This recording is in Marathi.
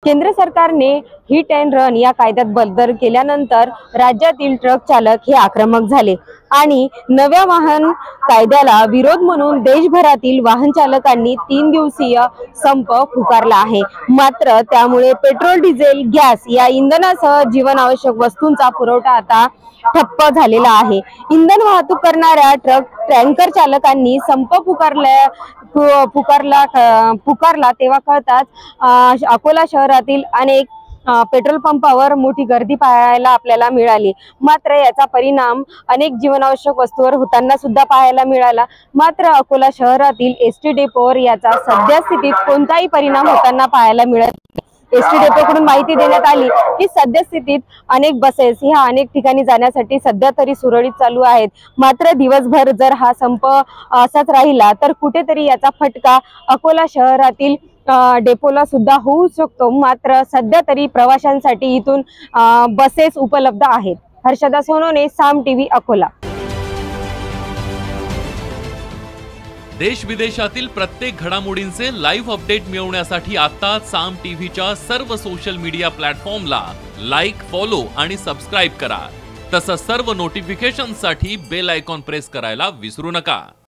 केंद्र सरकारने हिट अँड रन या कायद्यात बदल केल्यानंतर राज्यातील ट्रक चालक हे आक्रमक झाले आणि नव्या वाहन कायद्याला विरोध म्हणून देशभरातील वाहन चालकांनी 3 दिवसीय संप पुकारला आहे। मात्र त्यामुळे पेट्रोल, डिझेल, गॅस या इंधनासह जीवनावश्यक वस्तूंचा पुरवठा आता ठप्प झालेला आहे। इंधन वाहतूक करणाऱ्या ट्रक टँकर चालकांनी संप पुकारला तेव्हा कळताच अकोला शहरातील अनेक पेट्रोल पंपावर मोठी गर्दी पाहायला आपल्याला मिळाली। मात्र याचा परिणाम अनेक जीवनावश्यक वस्तूंवर होताना सुद्धा पाहायला मिळाला। मात्र अकोला शहरातील एसटी डेपोवर याचा सध्या स्थितीत कोणताही परिणाम होताना पाहायला मिळत नाही। एसटी डेपोकडून माहिती देण्यात आली की सध्या स्थितीत अनेक बसेस ह्या अनेक ठिकाणी जाण्यासाठी सध्या तरी सुरळीत चालू आहेत। मात्र दिवसभर जर हा संप असाच राहिला तर कुठेतरी याचा फटका अकोला शहरातील डेपोला सुद्धा होऊ शकतो। मात्र सध्या तरी प्रवाशांसाठी इथून बसेस उपलब्ध आहेत। हर्षदा सोनोने, साम टीव्ही, अकोला। देश विदेशातील प्रत्येक घडामोडींचे लाईव्ह अपडेट मिळवण्यासाठी आता साम टीव्हीच्या सर्व सोशल मीडिया प्लॅटफॉर्मला लाईक, फॉलो आणि सबस्क्राईब करा। तसंच सर्व नोटिफिकेशनसाठी बेल आयकॉन प्रेस करायला विसरू नका।